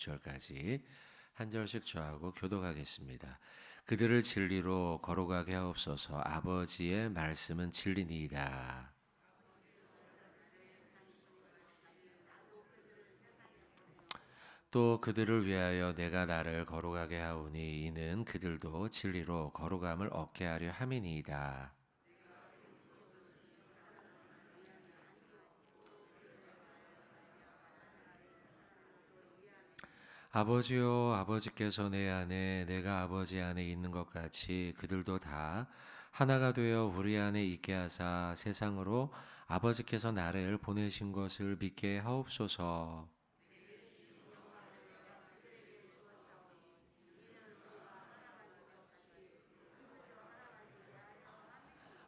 6절까지 한 절씩 저하고 교독하겠습니다. 그들을 진리로 거룩하게 하옵소서. 아버지의 말씀은 진리니이다. 또 그들을 위하여 내가 나를 거룩하게 하오니 이는 그들도 진리로 거룩함을 얻게 하려 함이니이다. 아버지요, 아버지께서 내 안에 내가 아버지 안에 있는 것 같이 그들도 다 하나가 되어 우리 안에 있게 하사 세상으로 아버지께서 나를 보내신 것을 믿게 하옵소서.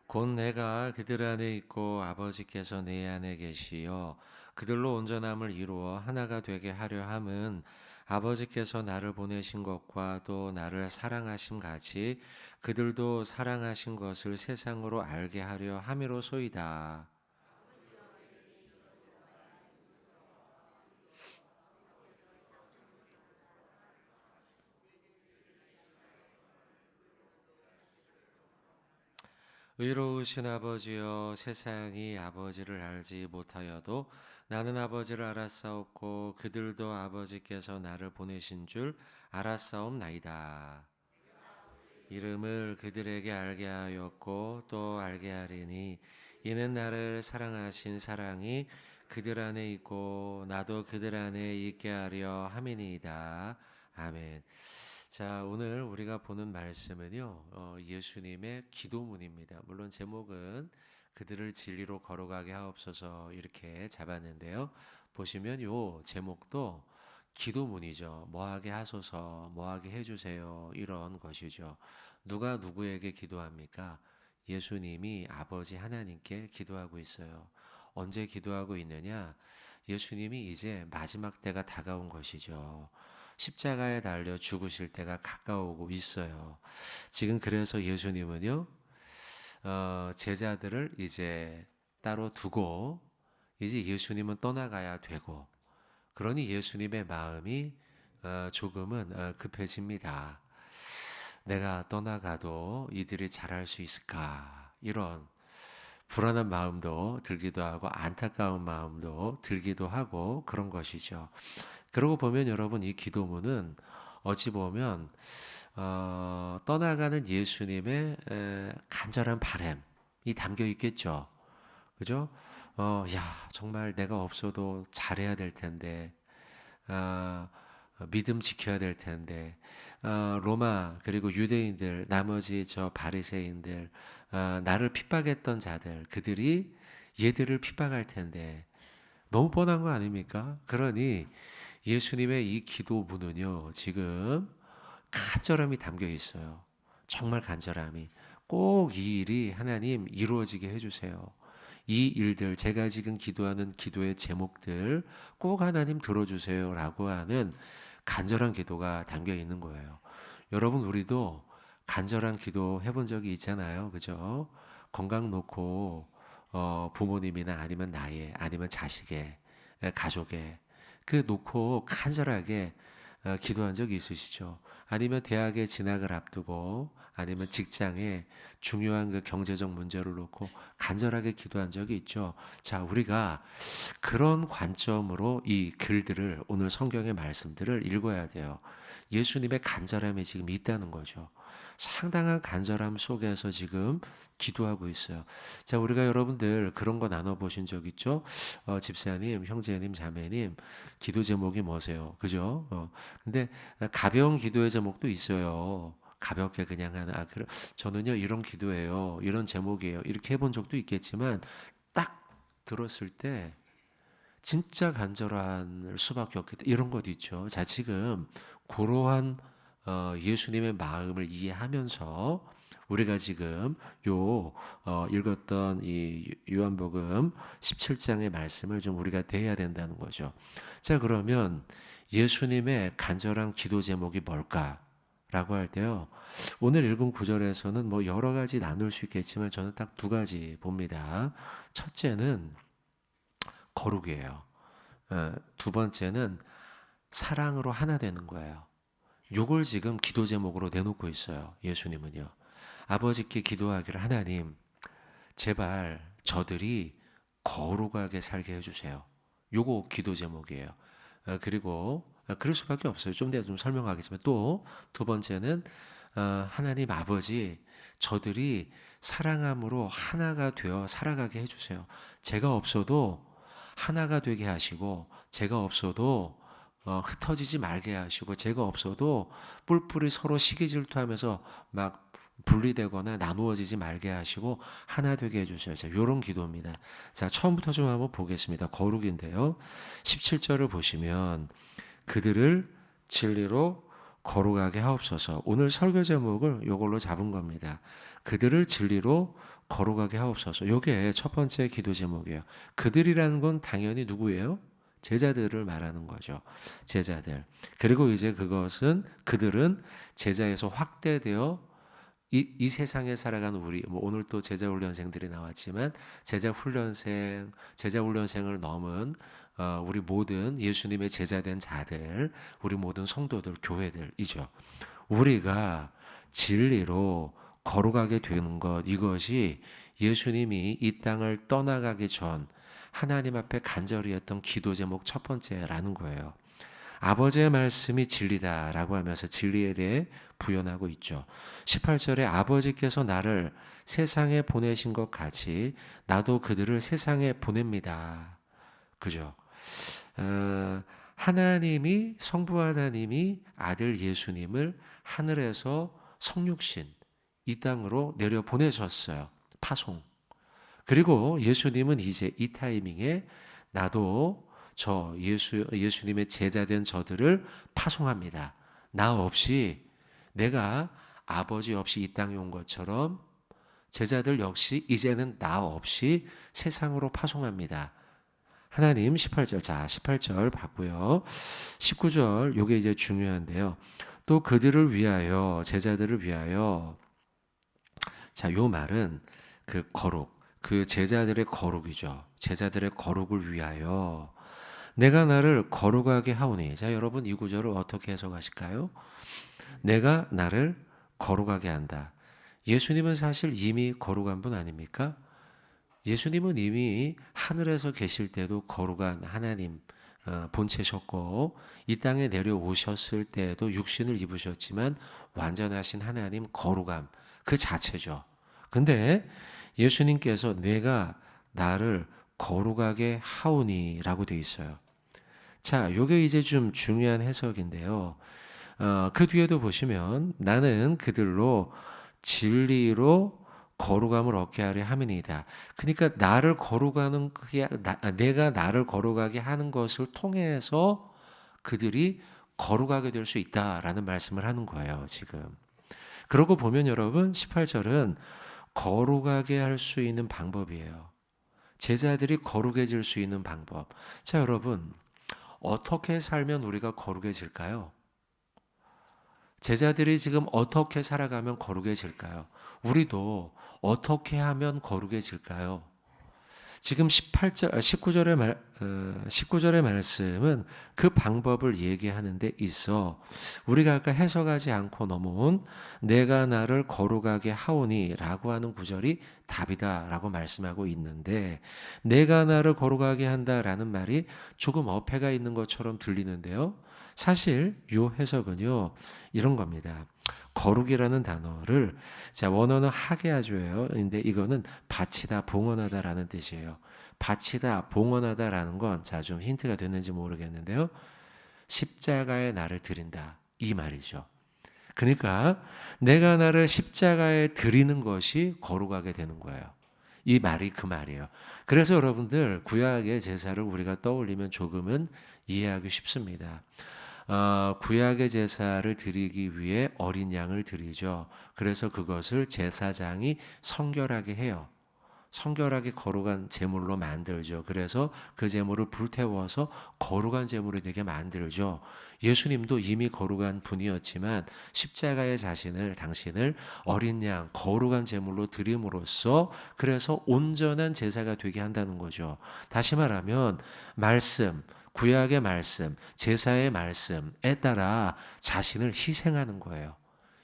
곧 내가 그들 안에 있고 아버지께서 내 안에 계시어 그들로 온전함을 이루어 하나가 되게 하려 함은 아버지께서 나를 보내신 것과 또 나를 사랑하심 같이 그들도 사랑하신 것을 세상으로 알게 하려 함이로소이다. 의로우신 아버지여, 세상이 아버지를 알지 못하여도 나는 아버지를 알았사옵고 그들도 아버지께서 나를 보내신 줄 알았사옵나이다. 이름을 그들에게 알게 하였고 또 알게 하리니 이는 나를 사랑하신 사랑이 그들 안에 있고 나도 그들 안에 있게 하려 함이니이다. 아멘. 자, 오늘 우리가 보는 말씀은요, 예수님의 기도문입니다. 물론 제목은 그들을 진리로 걸어가게 하옵소서 이렇게 잡았는데요. 보시면 요 제목도 기도문이죠. 뭐하게 하소서, 뭐하게 해주세요 이런 것이죠. 누가 누구에게 기도합니까? 예수님이 아버지 하나님께 기도하고 있어요. 언제 기도하고 있느냐? 예수님이 이제 마지막 때가 다가온 것이죠. 십자가에 달려 죽으실 때가 가까우고 있어요. 지금 그래서 예수님은요, 제자들을 이제 따로 두고 이제 예수님은 떠나가야 되고, 그러니 예수님의 마음이 조금은 급해집니다. 내가 떠나가도 이들이 잘할 수 있을까? 이런 불안한 마음도 들기도 하고 안타까운 마음도 들기도 하고 그런 것이죠. 그러고 보면 여러분 이 기도문은 어찌 보면 떠나가는 예수님의 간절한 바람이 담겨 있겠죠. 그죠? 야, 정말 내가 없어도 잘해야 될 텐데, 어, 믿음 지켜야 될 텐데, 로마 그리고 유대인들, 나머지 저 바리새인들, 나를 핍박했던 자들, 그들이 얘들을 핍박할 텐데, 너무 뻔한 거 아닙니까? 그러니 예수님의 이 기도문은요, 지금 간절함이 담겨 있어요. 정말 간절함이. 꼭 이 일이 하나님 이루어지게 해주세요. 이 일들, 제가 지금 기도하는 기도의 제목들 꼭 하나님 들어주세요 라고 하는 간절한 기도가 담겨 있는 거예요. 여러분, 우리도 간절한 기도 해본 적이 있잖아요. 그죠? 건강 놓고, 부모님이나 아니면 나의, 아니면 자식의, 가족의, 그 놓고 간절하게 기도한 적이 있으시죠? 아니면 대학에 진학을 앞두고 아니면 직장에 중요한 그 경제적 문제를 놓고 간절하게 기도한 적이 있죠. 자, 우리가 그런 관점으로 이 글들을 오늘 성경의 말씀들을 읽어야 돼요. 예수님의 간절함이 지금 있다는 거죠. 상당한 간절함 속에서 지금 기도하고 있어요. 자, 우리가 여러분들 그런 거 나눠보신 적 있죠? 집사님, 형제님, 자매님, 기도 제목이 뭐세요? 그죠? 근데 가벼운 기도의 제목도 있어요. 가볍게 그냥 하는, 저는요, 이런 기도예요. 이런 제목이에요. 이렇게 해본 적도 있겠지만, 딱 들었을 때, 진짜 간절한 수밖에 없겠다. 이런 것도 있죠. 자, 지금 그러한 예수님의 마음을 이해하면서 우리가 지금 읽었던 이 요한복음 17장의 말씀을 좀 우리가 대해야 된다는 거죠. 자, 그러면 예수님의 간절한 기도 제목이 뭘까? 라고 할 때요. 오늘 읽은 구절에서는 뭐 여러 가지 나눌 수 있겠지만 저는 딱 두 가지 봅니다. 첫째는 거룩이에요. 두 번째는 사랑으로 하나 되는 거예요. 요걸 지금 기도 제목으로 내놓고 있어요. 예수님은요. 아버지께 기도하기를 하나님, 제발 저들이 거룩하게 살게 해주세요. 요거 기도 제목이에요. 그리고 그럴 수밖에 없어요. 좀 내가 좀 설명하겠지만 또 두 번째는 하나님 아버지 저들이 사랑함으로 하나가 되어 살아가게 해주세요. 제가 없어도 하나가 되게 하시고 제가 없어도 흩어지지 말게 하시고 제가 없어도 뿔뿔이 서로 시기 질투하면서 막 분리되거나 나누어지지 말게 하시고 하나 되게 해주셔요. 자, 요런 기도입니다. 자, 처음부터 좀 한번 보겠습니다. 거룩인데요. 17절을 보시면 그들을 진리로 거룩하게 하옵소서. 오늘 설교 제목을 요걸로 잡은 겁니다. 그들을 진리로 거룩하게 하옵소서. 요게 첫 번째 기도 제목이에요. 그들이라는 건 당연히 누구예요? 제자들을 말하는 거죠. 제자들. 그리고 이제 그들은 제자에서 확대되어 이 세상에 살아가는 우리, 뭐 오늘 또 제자 훈련생들이 나왔지만 제자 훈련생을 넘은 우리 모든 예수님의 제자된 자들, 우리 모든 성도들, 교회들이죠. 우리가 진리로 거룩하게 되는 것, 이것이 예수님이 이 땅을 떠나가기 전 하나님 앞에 간절히 했던 기도 제목 첫 번째라는 거예요. 아버지의 말씀이 진리다라고 하면서 진리에 대해 부연하고 있죠. 18절에 아버지께서 나를 세상에 보내신 것 같이 나도 그들을 세상에 보냅니다. 그죠? 하나님이 성부 하나님이 아들 예수님을 하늘에서 성육신 이 땅으로 내려 보내셨어요. 파송. 그리고 예수님은 이제 이 타이밍에 나도 예수님의 제자된 저들을 파송합니다. 나 없이 내가 아버지 없이 이 땅에 온 것처럼 제자들 역시 이제는 나 없이 세상으로 파송합니다. 하나님 18절, 자 18절 봤고요. 19절 요게 이제 중요한데요. 또 그들을 위하여 제자들을 위하여 자, 요 말은 그 거룩, 그 제자들의 거룩이죠. 제자들의 거룩을 위하여 내가 나를 거룩하게 하오니. 자, 여러분 이 구절을 어떻게 해석하실까요? 내가 나를 거룩하게 한다. 예수님은 사실 이미 거룩한 분 아닙니까? 예수님은 이미 하늘에서 계실 때도 거룩한 하나님 본체셨고 이 땅에 내려오셨을 때에도 육신을 입으셨지만 완전하신 하나님 거룩함 그 자체죠. 근데 예수님께서 내가 나를 거룩하게 하오니라고 되어 있어요. 자, 요게 이제 좀 중요한 해석인데요. 그 뒤에도 보시면 나는 그들로 진리로 거룩함을 얻게 하려 함이니이다. 그러니까 내가 나를 거룩하게 하는 것을 통해서 그들이 거룩하게 될 수 있다라는 말씀을 하는 거예요, 지금. 그러고 보면 여러분 18절은 거룩하게 할 수 있는 방법이에요. 제자들이 거룩해질 수 있는 방법. 자, 여러분 어떻게 살면 우리가 거룩해질까요? 제자들이 지금 어떻게 살아가면 거룩해질까요? 우리도 어떻게 하면 거룩해질까요? 지금 19절의 말씀은 그 방법을 얘기하는 데 있어 우리가 아까 해석하지 않고 넘어온 내가 나를 거룩하게 하오니 라고 하는 구절이 답이다 라고 말씀하고 있는데 내가 나를 거룩하게 한다 라는 말이 조금 어폐가 있는 것처럼 들리는데요. 사실 요 해석은요 이런 겁니다. 거룩이라는 단어를 자 원어는 하게아주예요. 근데 이거는 바치다, 봉헌하다라는 뜻이에요. 바치다, 봉헌하다라는 건 자 좀 힌트가 됐는지 모르겠는데요. 십자가에 나를 드린다 이 말이죠. 그러니까 내가 나를 십자가에 드리는 것이 거룩하게 되는 거예요. 이 말이 그 말이에요. 그래서 여러분들 구약의 제사를 우리가 떠올리면 조금은 이해하기 쉽습니다. 구약의 제사를 드리기 위해 어린 양을 드리죠. 그래서 그것을 제사장이 성결하게 해요. 성결하게 거룩한 제물로 만들죠. 그래서 그 제물을 불태워서 거룩한 제물이 되게 만들죠. 예수님도 이미 거룩한 분이었지만 십자가에 당신을 어린 양 거룩한 제물로 드림으로써 그래서 온전한 제사가 되게 한다는 거죠. 다시 말하면 말씀 구약의 말씀, 제사의 말씀에 따라 자신을 희생하는 거예요.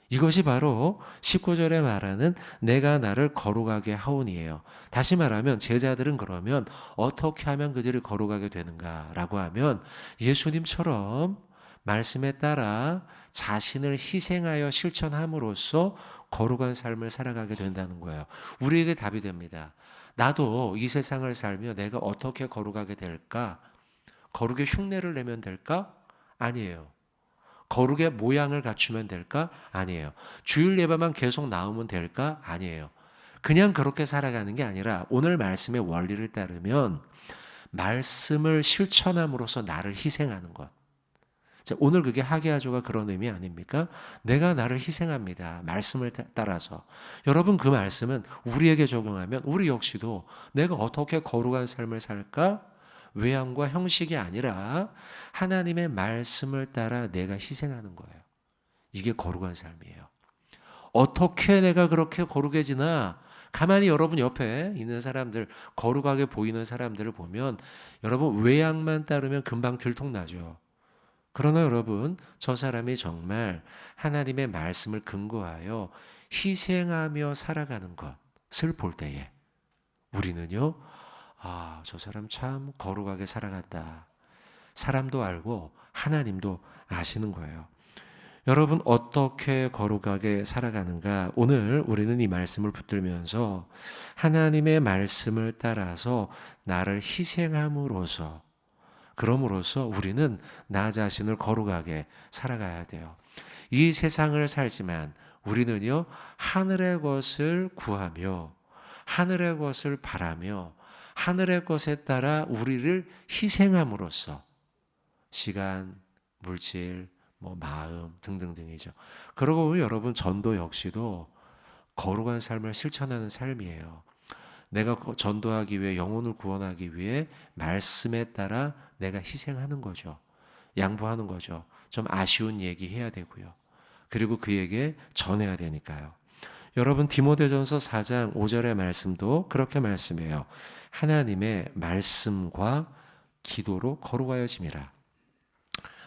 이것이 바로 19절에 말하는 내가 나를 거룩하게 하오니에요. 다시 말하면 제자들은 그러면 어떻게 하면 그들이 거룩하게 되는가라고 하면 예수님처럼 말씀에 따라 자신을 희생하여 실천함으로써 거룩한 삶을 살아가게 된다는 거예요. 우리에게 답이 됩니다. 나도 이 세상을 살며 내가 어떻게 거룩하게 될까? 거룩의 흉내를 내면 될까? 아니에요. 거룩의 모양을 갖추면 될까? 아니에요. 주일 예배만 계속 나오면 될까? 아니에요. 그냥 그렇게 살아가는 게 아니라 오늘 말씀의 원리를 따르면 말씀을 실천함으로써 나를 희생하는 것. 자, 오늘 그게 하게하조가 그런 의미 아닙니까? 내가 나를 희생합니다. 말씀을 따라서. 여러분 그 말씀은 우리에게 적용하면 우리 역시도 내가 어떻게 거룩한 삶을 살까? 외양과 형식이 아니라 하나님의 말씀을 따라 내가 희생하는 거예요. 이게 거룩한 삶이에요. 어떻게 내가 그렇게 거룩해지나? 가만히 여러분 옆에 있는 사람들, 거룩하게 보이는 사람들을 보면 여러분 외양만 따르면 금방 들통나죠. 그러나 여러분, 저 사람이 정말 하나님의 말씀을 근거하여 희생하며 살아가는 것을 볼 때에 우리는요, 아, 저 사람 참 거룩하게 살아간다. 사람도 알고 하나님도 아시는 거예요. 여러분 어떻게 거룩하게 살아가는가? 오늘 우리는 이 말씀을 붙들면서 하나님의 말씀을 따라서 나를 희생함으로써 그럼으로써 우리는 나 자신을 거룩하게 살아가야 돼요. 이 세상을 살지만 우리는요, 하늘의 것을 구하며 하늘의 것을 바라며 하늘의 것에 따라 우리를 희생함으로써 시간, 물질, 마음 등등등이죠. 그러고 보면 여러분 전도 역시도 거룩한 삶을 실천하는 삶이에요. 내가 전도하기 위해 영혼을 구원하기 위해 말씀에 따라 내가 희생하는 거죠. 양보하는 거죠. 좀 아쉬운 얘기 해야 되고요. 그리고 그에게 전해야 되니까요. 여러분 디모데전서 4장 5절의 말씀도 그렇게 말씀해요. 하나님의 말씀과 기도로 거룩하여짐이라.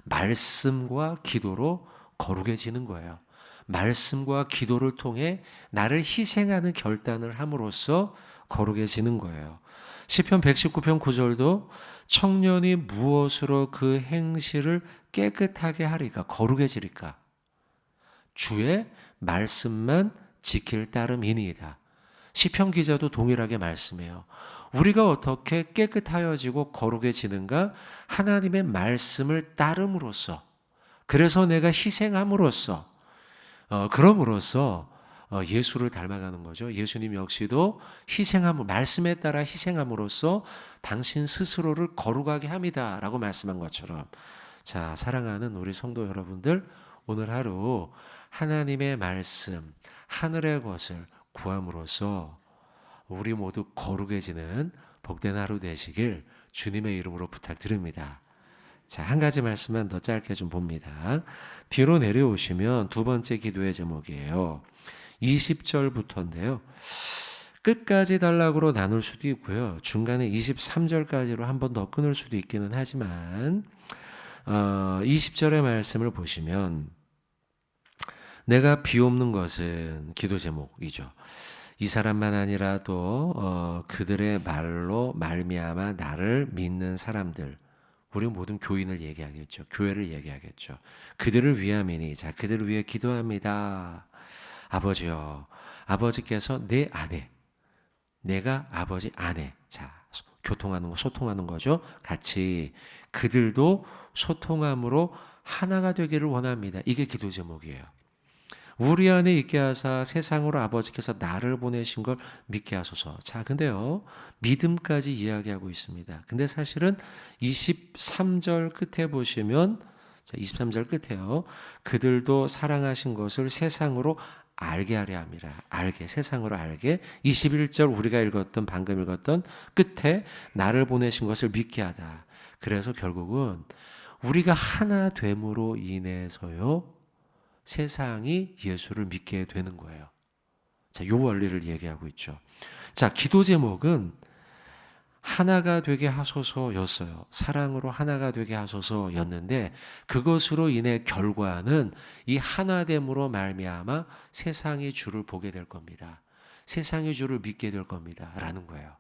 말씀과 기도로 거룩해지는 거예요. 말씀과 기도를 통해 나를 희생하는 결단을 함으로써 거룩해지는 거예요. 시편 119편 9절도 청년이 무엇으로 그 행실을 깨끗하게 하리까? 거룩해지리까? 주의 말씀만 지킬 따름이니이다. 시편 기자도 동일하게 말씀해요. 우리가 어떻게 깨끗하여지고 거룩해지는가? 하나님의 말씀을 따름으로써, 그래서 내가 희생함으로써, 그럼으로써 예수를 닮아가는 거죠. 예수님 역시도 말씀에 따라 희생함으로써 당신 스스로를 거룩하게 합니다. 라고 말씀한 것처럼. 자, 사랑하는 우리 성도 여러분들, 오늘 하루 하나님의 말씀, 하늘의 것을 구함으로써 우리 모두 거룩해지는 복된 하루 되시길 주님의 이름으로 부탁드립니다. 자, 한 가지 말씀만 더 짧게 좀 봅니다. 뒤로 내려오시면 두 번째 기도의 제목이에요. 20절부터인데요. 끝까지 단락으로 나눌 수도 있고요. 중간에 23절까지로 한 번 더 끊을 수도 있기는 하지만 20절의 말씀을 보시면 내가 비옵는 것은 기도 제목이죠. 이 사람만 아니라 또 그들의 말로 말미암아 나를 믿는 사람들, 우리 모든 교인을 얘기하겠죠. 교회를 얘기하겠죠. 그들을 위함이니, 자, 그들을 위해 기도합니다. 아버지요, 아버지께서 내 안에, 내가 아버지 안에, 자, 소통하는 거죠. 같이 그들도 소통함으로 하나가 되기를 원합니다. 이게 기도 제목이에요. 우리 안에 있게 하사 세상으로 아버지께서 나를 보내신 걸 믿게 하소서. 자, 근데요, 믿음까지 이야기하고 있습니다. 근데 사실은 23절 끝에 보시면, 자, 23절 끝에요. 그들도 사랑하신 것을 세상으로 알게 하려 함이라. 알게, 세상으로 알게. 21절 우리가 방금 읽었던 끝에 나를 보내신 것을 믿게 하다. 그래서 결국은 우리가 하나 됨으로 인해서요, 세상이 예수를 믿게 되는 거예요. 자, 요 원리를 얘기하고 있죠. 자, 기도 제목은 하나가 되게 하소서였어요. 사랑으로 하나가 되게 하소서였는데 그것으로 인해 결과는 이 하나됨으로 말미암아 세상이 주를 보게 될 겁니다. 세상이 주를 믿게 될 겁니다. 라는 거예요.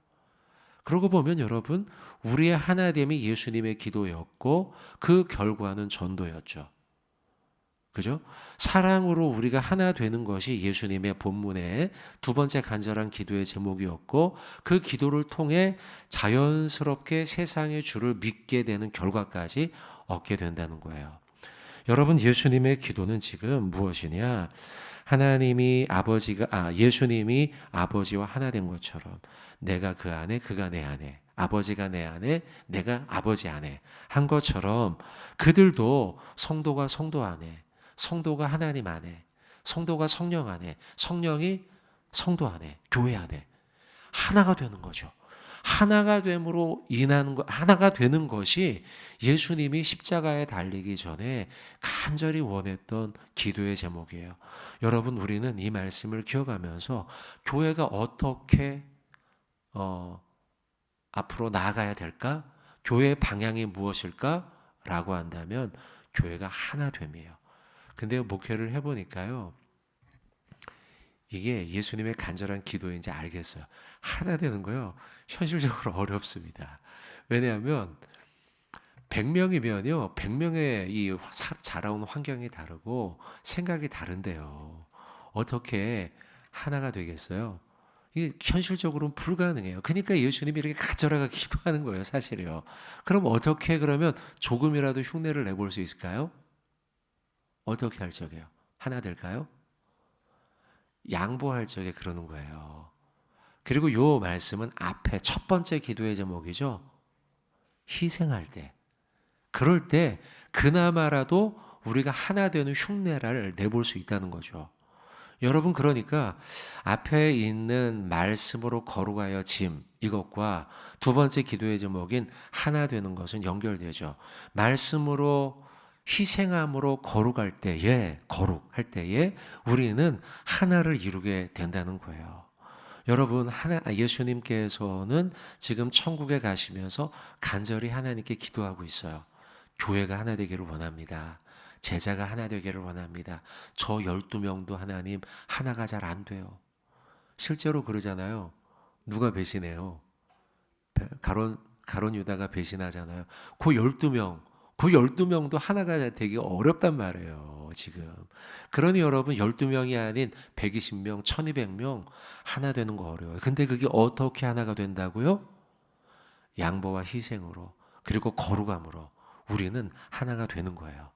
그러고 보면 여러분, 우리의 하나됨이 예수님의 기도였고 그 결과는 전도였죠. 그죠? 사랑으로 우리가 하나 되는 것이 예수님의 본문의 두 번째 간절한 기도의 제목이었고 그 기도를 통해 자연스럽게 세상의 주를 믿게 되는 결과까지 얻게 된다는 거예요. 여러분, 예수님의 기도는 지금 무엇이냐? 예수님이 아버지와 하나 된 것처럼 내가 그 안에, 그가 내 안에, 아버지가 내 안에, 내가 아버지 안에 한 것처럼 그들도 성도가 성도 안에, 성도가 하나님 안에, 성도가 성령 안에, 성령이 성도 안에, 교회 안에 하나가 되는 거죠. 하나가 됨으로 인한 하나가 되는 것이 예수님이 십자가에 달리기 전에 간절히 원했던 기도의 제목이에요. 여러분, 우리는 이 말씀을 기억하면서 교회가 어떻게 앞으로 나아가야 될까? 교회의 방향이 무엇일까? 라고 한다면 교회가 하나됨이에요. 근데 목회를 해보니까요, 이게 예수님의 간절한 기도인지 알겠어요. 하나 되는 거요, 현실적으로 어렵습니다. 왜냐하면 100명이면요, 100명의 이 자라온 환경이 다르고 생각이 다른데요. 어떻게 하나가 되겠어요? 이게 현실적으로는 불가능해요. 그러니까 예수님이 이렇게 간절하게 기도하는 거예요, 사실이요. 그럼 어떻게 그러면 조금이라도 흉내를 내볼 수 있을까요? 어떻게 할 적이에요? 하나 될까요? 양보할 적에 그러는 거예요. 그리고 요 말씀은 앞에 첫 번째 기도의 제목이죠. 희생할 때. 그럴 때 그나마라도 우리가 하나 되는 흉내를 내볼 수 있다는 거죠. 여러분, 그러니까 앞에 있는 말씀으로 거룩하여 짐 이것과 두 번째 기도의 제목인 하나 되는 것은 연결되죠. 말씀으로 희생함으로 거룩할 때에 우리는 하나를 이루게 된다는 거예요. 여러분, 예수님께서는 지금 천국에 가시면서 간절히 하나님께 기도하고 있어요. 교회가 하나 되기를 원합니다. 제자가 하나 되기를 원합니다. 저 12명도 하나님 하나가 잘 안 돼요. 실제로 그러잖아요. 누가 배신해요? 가론 유다가 배신하잖아요. 그 12명, 그 12명도 하나가 되기 어렵단 말이에요, 지금. 그러니 여러분, 12명이 아닌 120명, 1200명 하나 되는 거 어려워요. 근데 그게 어떻게 하나가 된다고요? 양보와 희생으로, 그리고 거룩함으로 우리는 하나가 되는 거예요.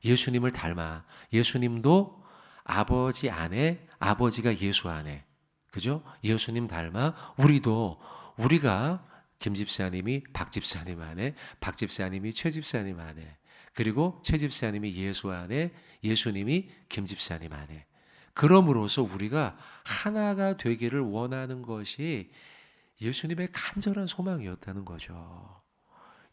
예수님을 닮아. 예수님도 아버지 안에, 아버지가 예수 안에. 그죠? 예수님 닮아 우리가 김 집사님이 박 집사님 안에, 박 집사님이 최 집사님 안에, 그리고 최 집사님이 예수 안에, 예수님이 김 집사님 안에. 그럼으로써 우리가 하나가 되기를 원하는 것이 예수님의 간절한 소망이었다는 거죠.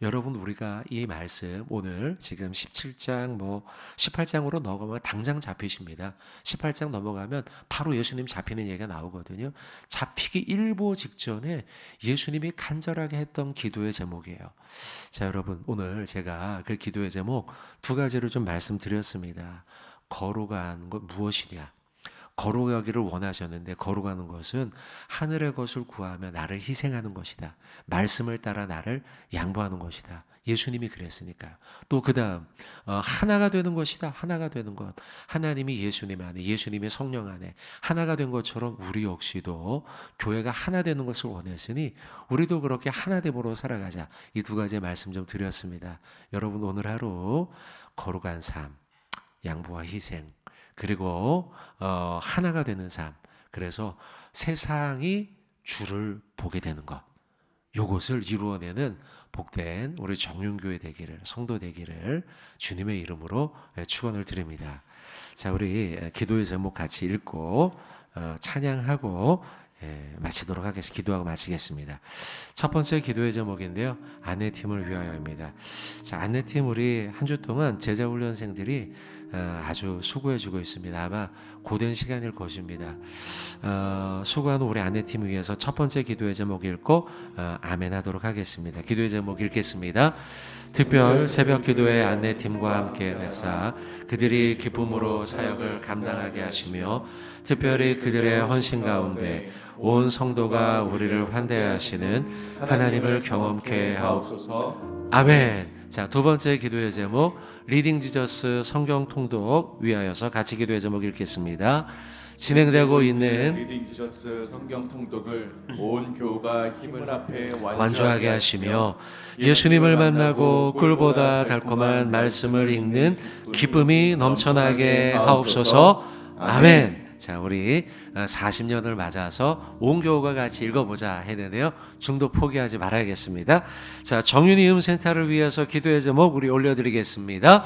여러분, 우리가 이 말씀 오늘 지금 17장 18장으로 넘어가면 당장 잡히십니다. 18장 넘어가면 바로 예수님 잡히는 얘기가 나오거든요. 잡히기 일보 직전에 예수님이 간절하게 했던 기도의 제목이에요. 자, 여러분, 오늘 제가 그 기도의 제목 두 가지를 좀 말씀드렸습니다. 거룩한 것 무엇이냐? 거룩하기를 원하셨는데 거룩하는 것은 하늘의 것을 구하며 나를 희생하는 것이다. 말씀을 따라 나를 양보하는 것이다. 예수님이 그랬으니까요. 또 그 다음 하나가 되는 것이다. 하나가 되는 것. 하나님이 예수님 안에, 예수님의 성령 안에 하나가 된 것처럼 우리 역시도 교회가 하나 되는 것을 원했으니 우리도 그렇게 하나됨으로 살아가자. 이 두 가지 말씀 좀 드렸습니다. 여러분, 오늘 하루 거룩한 삶, 양보와 희생, 그리고 하나가 되는 삶. 그래서 세상이 주를 보게 되는 것. 요것을 이루어내는 복된 우리 정윤교회 되기를, 성도 되기를 주님의 이름으로 축원을 드립니다. 자, 우리 기도의 제목 같이 읽고 찬양하고 마치도록 하겠습니다. 기도하고 마치겠습니다. 첫 번째 기도의 제목인데요. 아내팀을 위하여입니다. 자, 아내팀 우리 한 주 동안 제자훈련생들이 아주 수고해주고 있습니다. 아마 고된 시간일 것입니다. 수고하는 우리 아내팀 위해서 첫 번째 기도의 제목 읽고 아멘 하도록 하겠습니다. 기도의 제목 읽겠습니다. 특별 새벽 기도에 아내팀과 함께 되사 그들이 기쁨으로 사역을 감당하게 하시며 특별히 그들의 헌신 가운데 온 성도가 우리를 환대하시는 하나님을 경험케 하옵소서. 아멘. 자, 두 번째 기도의 제목 리딩 지저스 성경 통독 위하여서 같이 기도의 제목 읽겠습니다. 진행되고 있는 리딩 지저스 성경 통독을 온 교우가 힘을 합해 완주하게 하시며 예수님을 만나고 꿀보다 달콤한 말씀을 읽는 기쁨이 넘쳐나게 하옵소서. 아멘. 자, 우리 40년을 맞아서 온 교우가 같이 읽어보자 했는데요. 중도 포기하지 말아야겠습니다. 자, 정윤이 음센터를 위해서 기도의 제목 우리 올려드리겠습니다.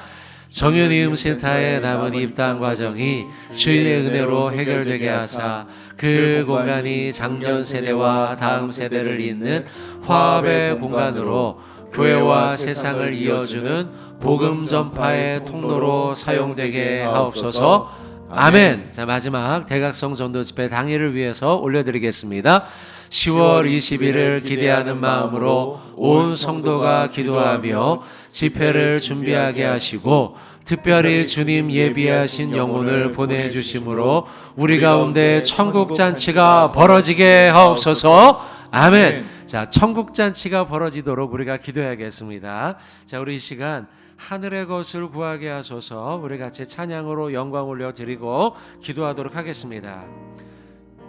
정윤이 음센터의 남은 입당 과정이 주인의 은혜로 해결되게 하사 그 공간이 작년 세대와 다음 세대를 잇는 화합의 공간으로 교회와 세상을 이어주는 복음 전파의 통로로 사용되게 하옵소서. 아멘. 자, 마지막 대각성 전도 집회 당일을 위해서 올려드리겠습니다. 10월 20일을 기대하는 마음으로 온 성도가 기도하며 집회를 준비하게 하시고 특별히 주님 예비하신 영혼을 보내주심으로 우리 가운데 천국잔치가 벌어지게 하옵소서. 아멘. 자, 천국잔치가 벌어지도록 우리가 기도해야겠습니다. 자, 우리 이 시간 하늘의 것을 구하게 하소서. 우리 같이 찬양으로 영광 올려드리고 기도하도록 하겠습니다.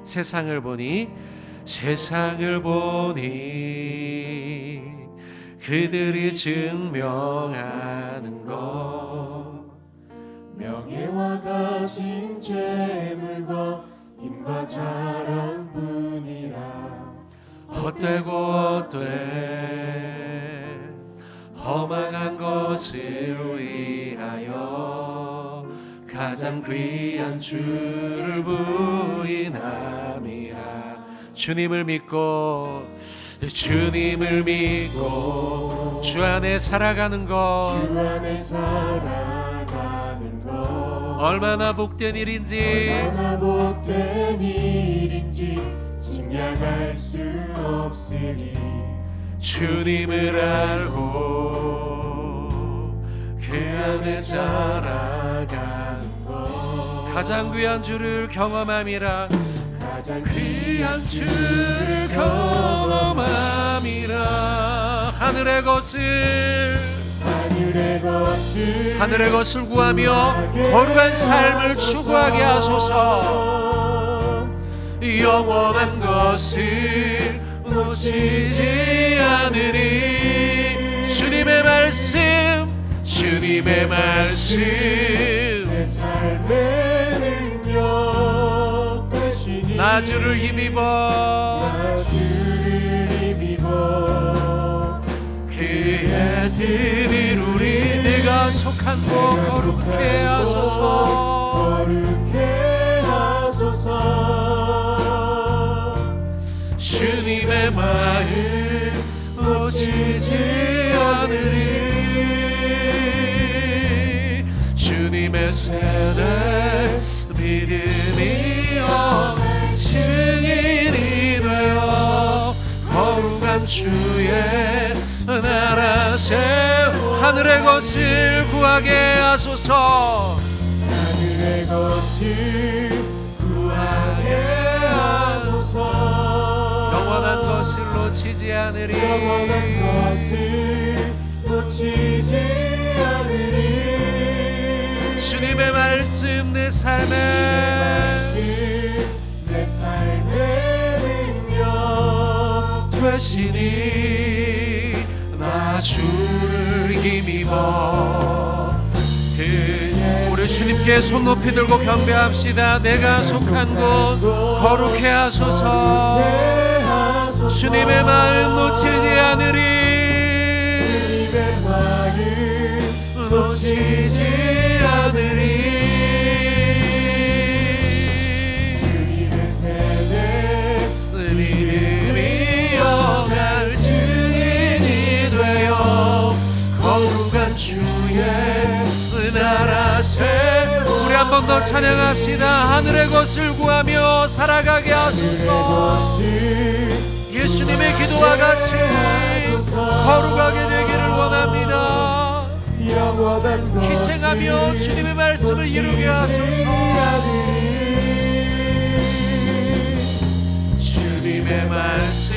세상을 보니 그들이 증명하는 것 명예와 가진 재물과 힘과 자랑뿐이라 헛되고 허망한 것을 위하여 가장 귀한 주를 부인함이라. 주님을 믿고 주 안에 살아가는 것 얼마나 복된 일인지 측량할 수 없으리. 주님을 알고 그 안에 자라가는 것 가장 귀한 주를 경험함이라. 가장 귀한 주를 경험함이라. 하늘의 것을 구하며 거룩한 삶을 추구하게 하소서. 영원한 것을 놓치지 않으리. 주님의 말씀 내 삶의 능력 되시니 나 주를 힘입어 그의 뜻 이루리. 내가 속한 곳 거룩해 하소서. 주님의 마음 놓치지 않으리. 주님의 세대 믿음이 없는 증인이 되어 거룩한 주의 나라 세우. 하늘의 것을 구하게 하소서. 하늘의 것을 구하게 하소서. 영원한 것을 놓치지 않으리. 주님의 말씀 내 삶의 능력 되시니 나 주를 힘입어. 우리 주님께 손 높이 들고 경배합시다. 내가 속한 곳 거룩해 하소서. 주님의 마음 놓치지 않으리. 주님의 세대 한 번 더 찬양합시다. 하늘의 것을 구하며 살아가게 하소서. 예수님의 기도와 같이 거룩하게 되기를 원합니다. 희생하며 주님의 말씀을 이루게 하소서. 주님의 말씀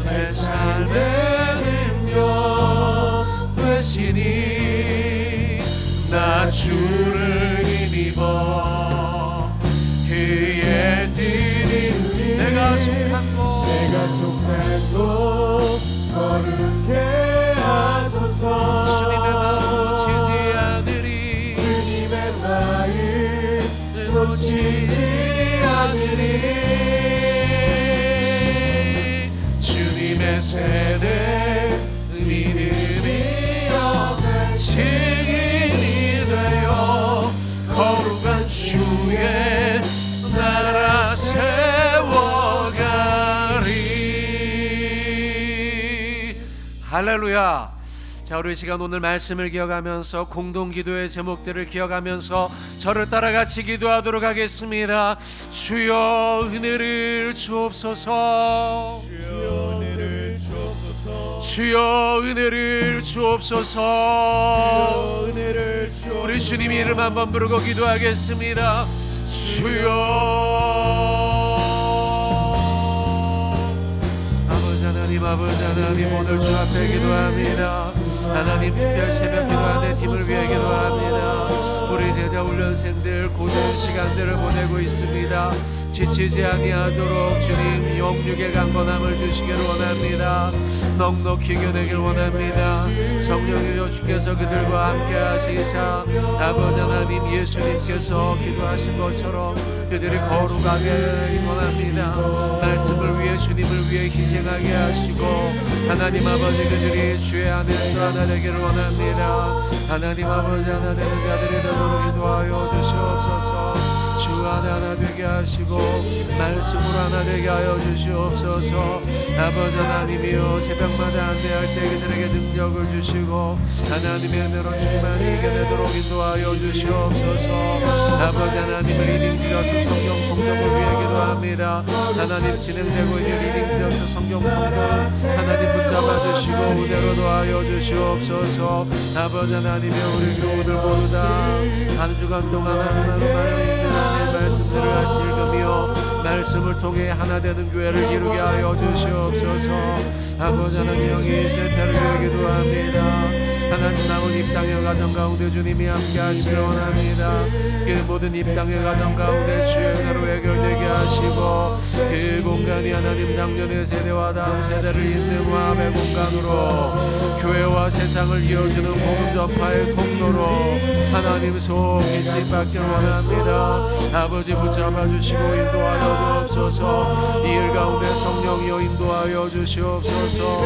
내 삶의 능력 되시니 나 주를 힘입어 그의 뜻이 내가 속한 곳 거룩해 하소서. 주님의 마음 놓치지 않으리 주님의 마음 놓치지 않으리 주님의 세대 믿음이여 증인이 되어 거룩한 주의 나라 세워가리. 할렐루야. 자, 우리 이 시간 오늘 말씀을 기억하면서 공동기도의 제목들을 기억하면서 저를 따라 같이 기도하도록 하겠습니다. 주여 은혜를 주옵소서. 주여 은혜를 주옵소서. 주여 은혜를 주옵소서. 은혜를 주옵소서. 우리 주님 이름 한번 부르고 기도하겠습니다. 주여. 아버지 하나님 오늘 주 앞에 기도합니다. 하나님 특별 새벽 기도하는 팀을 위해 기도합니다. 우리 제자 훈련생들 고된 시간들을 보내고 있습니다. 지치지 아니하도록 주님 영육의 강건함을 주시기를 원합니다. 넉넉히 겨내길 원합니다. 성령이여 주께서 그들과 함께 하시사 아버지 하나님 예수님께서 기도하신 것처럼 그들이 거룩하게 원합니다. 말씀을 위해 주님을 위해 희생하게 하시고 하나님 아버지 그들이 주의 안에서 하나 되기를 원합니다. 하나님 아버지 하나 되는 자들이 되도록 인도하여 주시옵소서. 주 안에 하나 되게 하시고 말씀으로 하나 되게 하여 주시옵소서. 아버지 하나님이여 새벽마다 안내할 때 그들에게 능력을 주시고 하나님의 은혜로 충만히 이겨내도록 인도하여 주시옵소서. 아버지 하나님을 리딩지어서 성경 통독을 위해 기도합니다. 하나님 진행되고 있는 리딩지어서 성경 통독 하나님 붙잡아 주시고 은혜로 도하여 주시옵소서. 아버지 하나님의 우리 교우들 모두 다 한 주간 동안 하나님의 말씀들을 같이 읽으며 말씀을 통해 하나 되는 교회를 이루게 하여 주시옵소서. 아버지 하나님 여기 세태를 위해 기도합니다. 하나님 남은 이 땅의 가정 가운데 주님이 함께 하시길 원합니다. 그 모든 이 땅의 가정 가운데 주의 은혜로 해결되게 하시고 그 공간이 하나님 작년의 세대와 다음 세대를 잇는 화합의 공간으로 교회와 세상을 이어주는 복음 전파의 통로로 하나님 속히 쓰임받길 원합니다. 아버지 붙잡아 주시고 인도하여 주옵소서. 이 일 가운데 성령이여 인도하여 주시옵소서.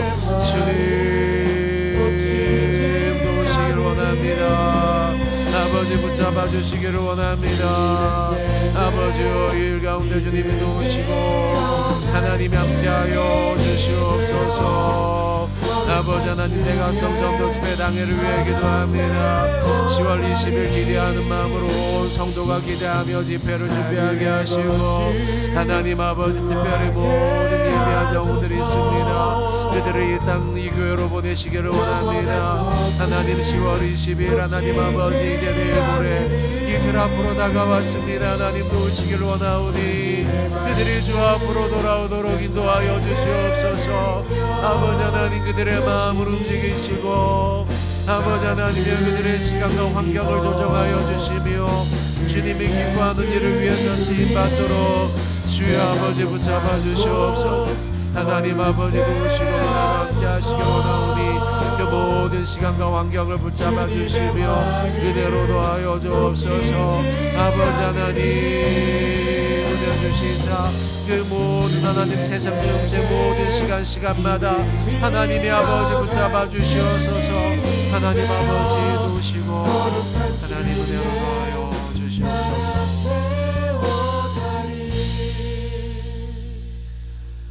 주님 도우시길 원합니다. 아버지 붙잡아 주시기를 원합니다. 아버지여 이 일 가운데 주님이 도우시고 하나님이 함께하여 주시옵소서. 아버지 하나님 내가 성전 습의 당회를 위해 기도합니다. 10월 20일 기대하는 마음으로 온 성도가 기대하며 집회를 준비하게 하시고 하나님 아버지 특별히 모든 예배한 영혼들이 있습니다. 그들을 이 땅 이 교회로 보내시기를 원합니다. 하나님 10월 20일 하나님 아버지 이제 내일 모레 이들 앞으로 다가왔습니다. 하나님 도우시기를 원하오니 그들이 주 앞으로 돌아오도록 인도하여 주시옵소서. 아버지 하나님 그들의 마음을 움직이시고 아버지 하나님의 그들의 시간과 환경을 조정하여 주시며 주님이 기뻐하는 일을 위해서 쓰임받도록 주의 아버지 붙잡아 주시옵소서. 하나님 아버지 도우시고 함께 하시기 원하오니 그 모든 시간과 환경을 붙잡아 주시며 그대로 도하여 주옵소서. 아버지 하나님 은혜 주시사 그 모든 하나님 세상 전체 모든 시간마다 하나님의 아버지 붙잡아 주시옵소서. 하나님 아버지 도우시고 하나님 은혜로 도하여 주시옵소서.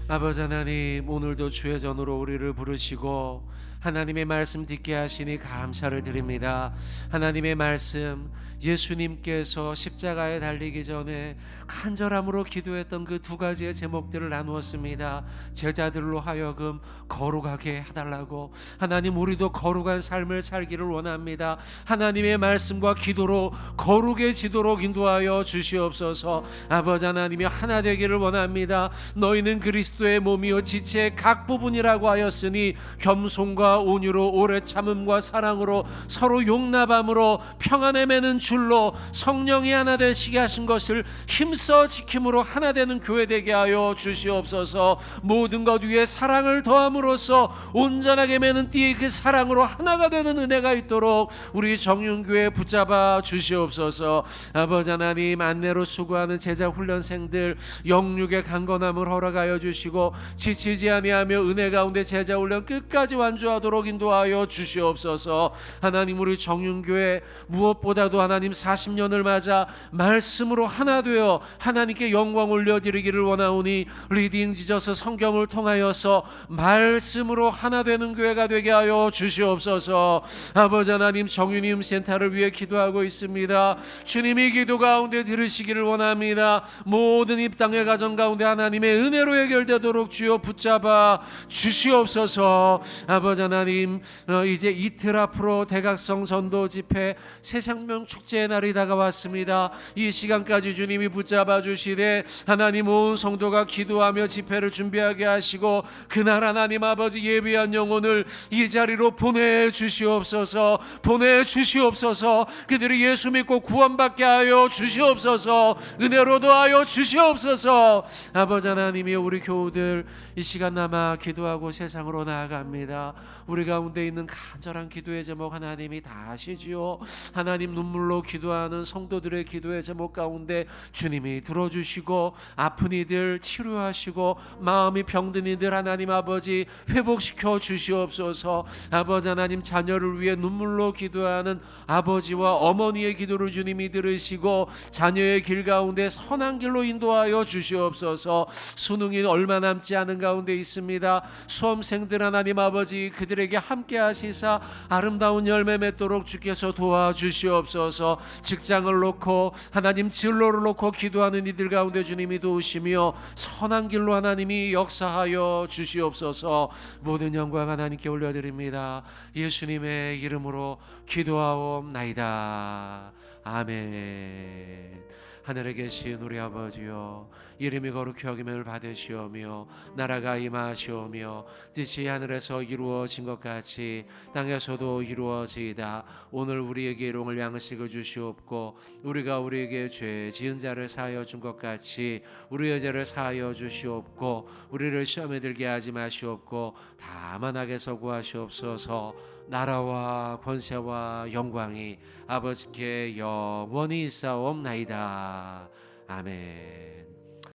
아버지 하나님 오늘도 주의 전으로 우리를 부르시고 하나님의 말씀 듣게 하시니 감사를 드립니다. 하나님의 말씀 예수님께서 십자가에 달리기 전에 간절함으로 기도했던 그 두 가지의 제목들을 나누었습니다. 제자들로 하여금 거룩하게 해달라고. 하나님, 우리도 거룩한 삶을 살기를 원합니다. 하나님의 말씀과 기도로 거룩해지도록 인도하여 주시옵소서. 아버지 하나님이 하나 되기를 원합니다. 너희는 그리스도의 몸이요 지체의 각 부분이라고 하였으니 겸손과 온유로 오래 참음과 사랑으로 서로 용납함으로 평안에 매는 줄로 성령이 하나 되시게 하신 것을 힘써 지킴으로 하나 되는 교회 되게 하여 주시옵소서. 모든 것 위에 사랑을 더함으로써 온전하게 매는 띠의 그 사랑으로 하나가 되는 은혜가 있도록 우리 정윤교회 붙잡아 주시옵소서. 아버지 하나님, 안내로 수고하는 제자 훈련생들 영육의 강건함을 허락하여 주시고 지치지 아니하며 은혜 가운데 제자 훈련 끝까지 완주하도록 인도하여 주시옵소서. 하나님, 우리 정윤교회 무엇보다도 하나님 40년을 맞아 말씀으로 하나 되어 하나님께 영광 올려드리기를 원하오니 리딩 지저스 성경을 통하여서 말씀으로 하나 되는 교회가 되게 하여 주시옵소서. 아버지 하나님, 정유님 센터를 위해 기도하고 있습니다. 주님이 기도 가운데 들으시기를 원합니다. 모든 입당의 가정 가운데 하나님의 은혜로 해결되도록 주여 붙잡아 주시옵소서. 아버지 하나님, 이제 이틀 앞으로 대각성 전도 집회 새생명 축제의 날이 다가왔습니다. 이 시간까지 주님이 붙잡아 주시되 하나님, 온 성도가 기도하며 집회를 준비하게 하시고 그날 하나님 아버지 예비한 영혼을 이 자리로 보내주시옵소서. 보내주시옵소서. 그들이 예수 믿고 구원받게 하여 주시옵소서. 은혜로 더하여 주시옵소서. 아버지 하나님이 우리 교우들 이 시간 남아 기도하고 세상으로 나아갑니다. 우리 가운데 있는 간절한 기도의 제목 하나님이 다 아시지요. 하나님, 눈물로 기도하는 성도들의 기도의 제목 가운데 주님이 들어주시고 아픈 이들 치료하시고 마음이 병든 이들 하나님 아버지 회복시켜 주시옵소서. 아버지 하나님, 자녀를 위해 눈물로 기도하는 아버지와 어머니의 기도를 주님이 들으시고 자녀의 길 가운데 선한 길로 인도하여 주시옵소서. 수능이 얼마 남지 않은 가운데 있습니다. 수험생들 하나님 아버지 그들에게 함께 하시사 아름다운 열매 맺도록 주께서 도와주시옵소서. 직장을 놓고 하나님 진로를 놓고 기도하는 이들 가운데 주님이 도우시며 선한 길로 하나님이 역사하여 주시옵소서. 모든 영광 하나님께 올려드립니다. 예수님의 이름으로 기도하옵나이다. 아멘. 하늘에 계신 우리 아버지여, 이름이 거룩히 여김을 받으시오며 나라가 임하시오며 뜻이 하늘에서 이루어진 것 같이 땅에서도 이루어지이다. 오늘 우리에게 일용할 양식을 주시옵고 우리가 우리에게 죄 지은 자를 사하여 준 것 같이 우리의 죄를 사하여 주시옵고 우리를 시험에 들게 하지 마시옵고 다만 악에서 구하시옵소서. 나라와 권세와 영광이 아버지께 영원히 있사옵나이다. 아멘.